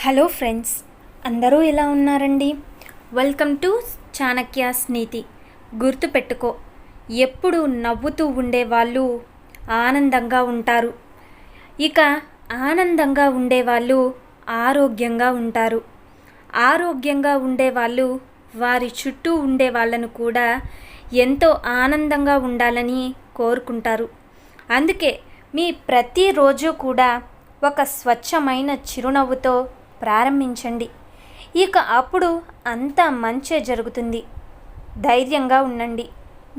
Hello friends, అందరూ ఎలా ఉన్నారండి? వెల్కమ్ టు చాణక్యాస్ నీతి. గుర్తుపెట్టుకో, ఎప్పుడు నవ్వుతూ ఉండేవాళ్ళు ఆనందంగా ఉంటారు. ఇక ఆనందంగా ఉండేవాళ్ళు ఆరోగ్యంగా ఉంటారు. ఆరోగ్యంగా ఉండేవాళ్ళు వారి చుట్టూ ఉండే వాళ్ళను కూడా ఎంతో ఆనందంగా ఉండాలని కోరుకుంటారు. అందుకే మీ ప్రతిరోజు కూడా ఒక స్వచ్ఛమైన చిరునవ్వుతో ప్రారంభించండి. ఇక అప్పుడు అంతా మంచే జరుగుతుంది. ధైర్యంగా ఉండండి.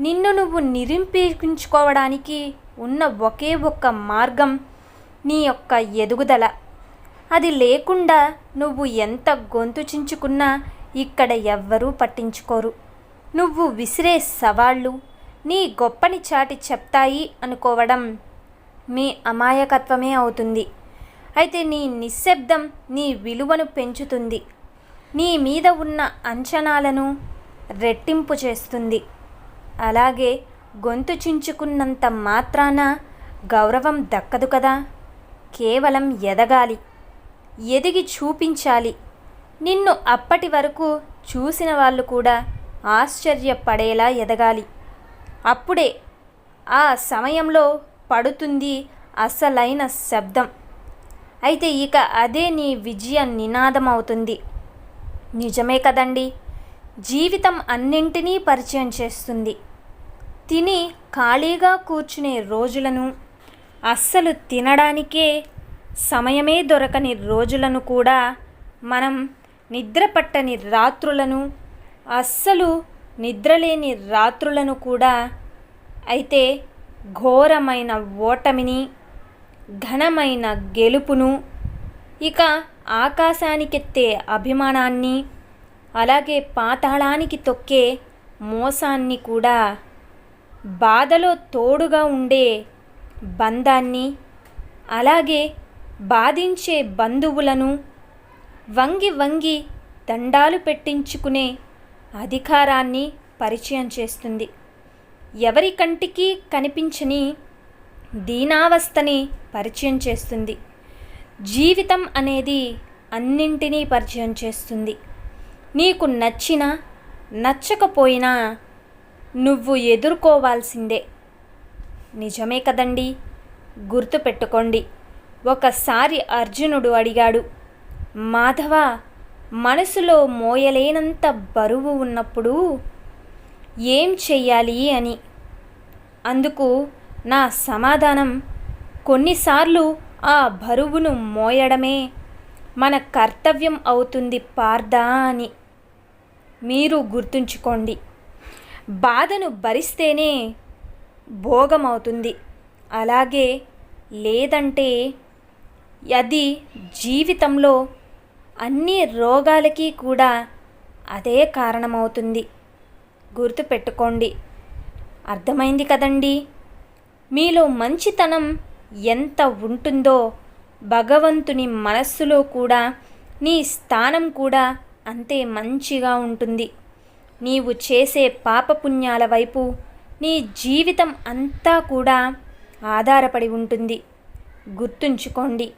నిన్ను నువ్వు నిరూపించుకోవడానికి ఉన్న ఒకే ఒక్క మార్గం నీ యొక్క ఎదుగుదల. అది లేకుండా నువ్వు ఎంత గొంతు చించుకున్నా ఇక్కడ ఎవ్వరూ పట్టించుకోరు. నువ్వు విసిరే సవాళ్ళు నీ గొప్పని చాటి చెప్తాయి అనుకోవడం మీ అమాయకత్వమే అవుతుంది. అయితే నీ నిశ్శబ్దం నీ విలువను పెంచుతుంది. నీ మీద ఉన్న అంచనాలను రెట్టింపు చేస్తుంది. అలాగే గొంతు చించుకున్నంత మాత్రాన గౌరవం దక్కదు కదా. కేవలం ఎదగాలి, ఎదిగి చూపించాలి. నిన్ను అప్పటి వరకు చూసిన వాళ్ళు కూడా ఆశ్చర్యపడేలా ఎదగాలి. అప్పుడే ఆ సమయంలో పడుతుంది అసలైన శబ్దం. అయితే ఇక అదే నీ విజయ నినాదం అవుతుంది. నిజమే కదండి. జీవితం అన్నింటినీ పరిచయం చేస్తుంది. తిని ఖాళీగా కూర్చునే రోజులను, అస్సలు తినడానికే సమయమే దొరకని రోజులను కూడా, మనం నిద్రపట్టని రాత్రులను, అస్సలు నిద్రలేని రాత్రులను కూడా, అయితే ఘోరమైన ఓటమిని, ఘనమైన గెలుపును, ఇక ఆకాశానికెత్తే అభిమానాన్ని, అలాగే పాతాళానికి తొక్కే మోసాన్ని కూడా, బాధలో తోడుగా ఉండే బంధాన్ని, అలాగే బాధించే బంధువులను, వంగి వంగి దండాలు పెట్టించుకునే అధికారాన్ని పరిచయం చేస్తుంది. ఎవరి కంటికి కనిపించని దీనావస్థని పరిచయం చేస్తుంది. జీవితం అనేది అన్నింటినీ పరిచయం చేస్తుంది. నీకు నచ్చినా నచ్చకపోయినా నువ్వు ఎదుర్కోవాల్సిందే. నిజమే కదండి. గుర్తుపెట్టుకోండి. ఒకసారి అర్జునుడు అడిగాడు, మాధవ, మనసులో మోయలేనంత బరువు ఉన్నప్పుడు ఏం చెయ్యాలి అని. అందుకు నా సమాధానం, కొన్నిసార్లు ఆ బరువును మోయడమే మన కర్తవ్యం అవుతుంది పార్థా అని. మీరు గుర్తుంచుకోండి. బాధను భరిస్తేనే భోగమవుతుంది. అలాగే లేదంటే అది జీవితంలో అన్ని రోగాలకి కూడా అదే కారణమవుతుంది. గుర్తుపెట్టుకోండి. అర్థమైంది కదండి. మీలో మంచితనం ఎంత ఉంటుందో భగవంతుని మనస్సులో కూడా నీ స్థానం కూడా అంతే మంచిగా ఉంటుంది. నీవు చేసే పాపపుణ్యాల వైపు నీ జీవితం అంతా కూడా ఆధారపడి ఉంటుంది. గుర్తుంచుకోండి.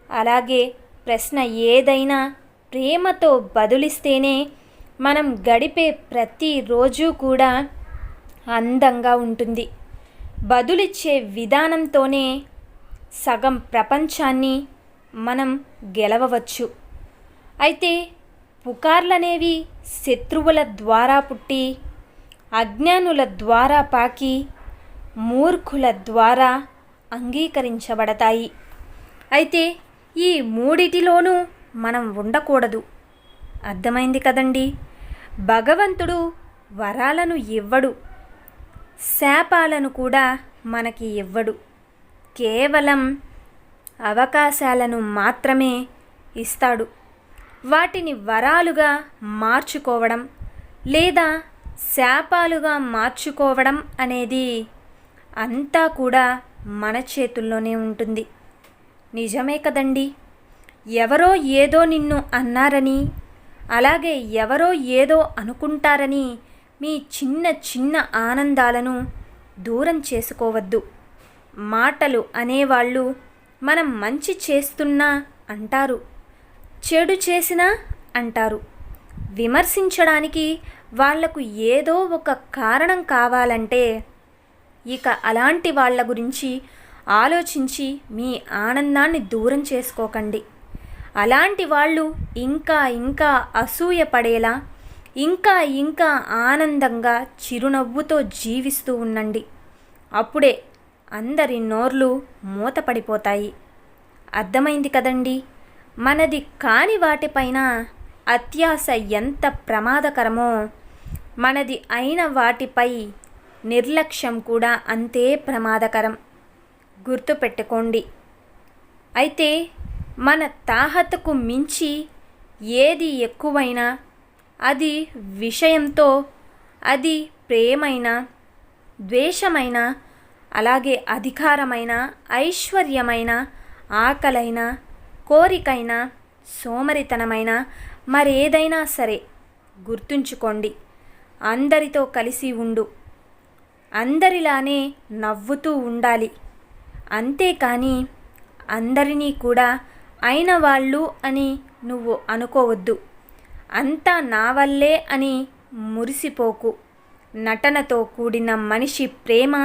అలాగే ప్రశ్న ఏదైనా ప్రేమతో బదులిస్తేనే మనం గడిపే ప్రతిరోజు కూడా అందంగా ఉంటుంది. బదులిచ్చే విధానంతోనే సగం ప్రపంచాన్ని మనం గెలవవచ్చు. అయితే పుకార్లనేవి శత్రువుల ద్వారా పుట్టి, అజ్ఞానుల ద్వారా పాకి, మూర్ఖుల ద్వారా అంగీకరించబడతాయి. అయితే ఈ మూడిటిలోనూ మనం ఉండకూడదు. అర్థమైంది కదండి. భగవంతుడు వరాలను ఇవ్వడు, శాపాలను కూడా మనకి ఇవ్వడు. కేవలం అవకాశాలను మాత్రమే ఇస్తాడు. వాటిని వరాలుగా మార్చుకోవడం లేదా శాపాలుగా మార్చుకోవడం అనేది అంతా కూడా మన చేతుల్లోనే ఉంటుంది. నిజమే కదండి. ఎవరో ఏదో నిన్ను అన్నారని, అలాగే ఎవరో ఏదో అనుకుంటారని మీ చిన్న చిన్న ఆనందాలను దూరం చేసుకోవద్దు. మాటలు అనేవాళ్ళు మనం మంచి చేస్తున్నా అంటారు, చెడు చేసినా అంటారు. విమర్శించడానికి వాళ్లకు ఏదో ఒక కారణం కావాలంటే ఇక అలాంటి వాళ్ళ గురించి ఆలోచించి మీ ఆనందాన్ని దూరం చేసుకోకండి. అలాంటి వాళ్ళు ఇంకా ఇంకా అసూయ పడేలా ఇంకా ఇంకా ఆనందంగా చిరునవ్వుతో జీవిస్తూ ఉండండి. అప్పుడే అందరి నోర్లు మూతపడిపోతాయి. అర్థమైంది కదండి? మనది కాని వాటిపైన అత్యాశ ఎంత ప్రమాదకరమో మనది అయిన వాటిపై నిర్లక్ష్యం కూడా అంతే ప్రమాదకరం. గుర్తుపెట్టుకోండి. అయితే మన తాహతకు మించి ఏది ఎక్కువైనా, అది విషయంతో, అది ప్రేమైన, ద్వేషమైన, అలాగే అధికారమైన, ఐశ్వర్యమైన, ఆకలైన, కోరికైన, సోమరితనమైన, మరేదైనా సరే గుర్తుంచుకోండి. అందరితో కలిసి ఉండు, అందరిలానే నవ్వుతూ ఉండాలి. అంతేకాని అందరినీ కూడా అయిన వాళ్ళు అని నువ్వు అనుకోవద్దు. అంతా నా వల్లే అని మురిసిపోకు. నటనతో కూడిన మనిషి ప్రేమ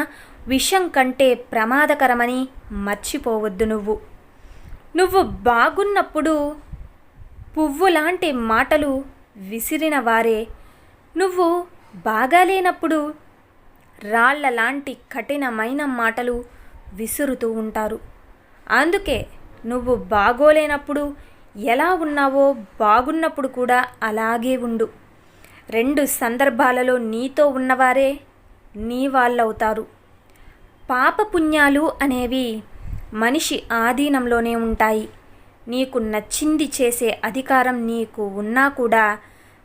విషం కంటే ప్రమాదకరమని మర్చిపోవద్దు. నువ్వు బాగున్నప్పుడు పువ్వులాంటి మాటలు విసిరిన వారే నువ్వు బాగాలేనప్పుడు రాళ్ల లాంటి కఠినమైన మాటలు విసురుతూ ఉంటారు. అందుకే నువ్వు బాగోలేనప్పుడు ఎలా ఉన్నావో బాగున్నప్పుడు కూడా అలాగే ఉండు. 2 సందర్భాలలో నీతో ఉన్నవారే నీ వాళ్ళవుతారు. పాపపుణ్యాలు అనేవి మనిషి ఆధీనంలోనే ఉంటాయి. నీకు నచ్చింది చేసే అధికారం నీకు ఉన్నా కూడా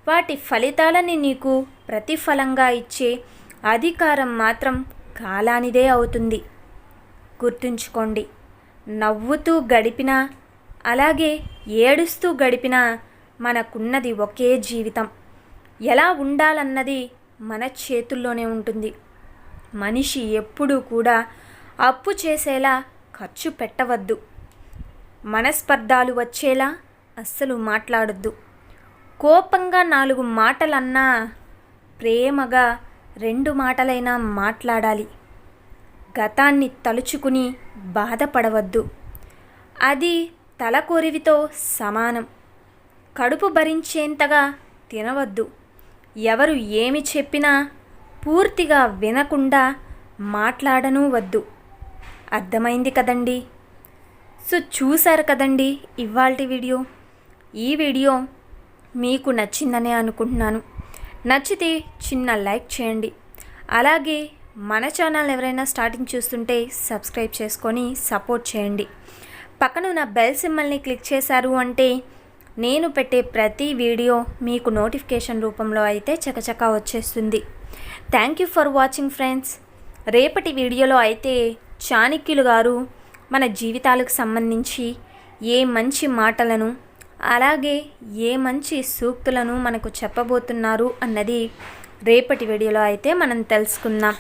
వాటి ఫలితాలని నీకు ప్రతిఫలంగా ఇచ్చే అధికారం మాత్రం కాలానిదే అవుతుంది. గుర్తుంచుకోండి. నవ్వుతూ గడిపినా అలాగే ఏడుస్తూ గడిపినా మనకున్నది ఒకే జీవితం. ఎలా ఉండాలన్నది మన చేతుల్లోనే ఉంటుంది. మనిషి ఎప్పుడూ కూడా అప్పు చేసేలా ఖర్చు పెట్టవద్దు. మనస్పర్ధాలు వచ్చేలా అస్సలు మాట్లాడొద్దు. కోపంగా 4 మాటలన్నా ప్రేమగా 2 మాటలైనా మాట్లాడాలి. గతాన్ని తలుచుకుని బాధపడవద్దు. అది తలకొరివితో సమానం. కడుపు భరించేంతగా తినవద్దు. ఎవరు ఏమి చెప్పినా పూర్తిగా వినకుండా మాట్లాడనూ వద్దు. అర్థమైంది కదండి? సో చూశారు కదండి ఇవాల్టి వీడియో. ఈ వీడియో మీకు నచ్చిందనే అనుకుంటున్నాను. నచ్చితే చిన్న లైక్ చేయండి. అలాగే మన ఛానల్ ఎవరైనా స్టార్టింగ్ చూస్తుంటే సబ్స్క్రైబ్ చేసుకొని సపోర్ట్ చేయండి. పక్కనున్న బెల్ సింబల్ని క్లిక్ చేశారు అంటే నేను పెట్టే ప్రతి వీడియో మీకు నోటిఫికేషన్ రూపంలో అయితే చకచకా వచ్చేస్తుంది. Thank you for watching friends. రేపటి వీడియోలో అయితే చాణక్యులు గారు మన జీవితాలకు సంబంధించి ఏ మంచి మాటలను అలాగే ఏ మంచి సూక్తులను మనకు చెప్పబోతున్నారు అన్నది రేపటి వీడియోలో అయితే మనం తెలుసుకుందాం.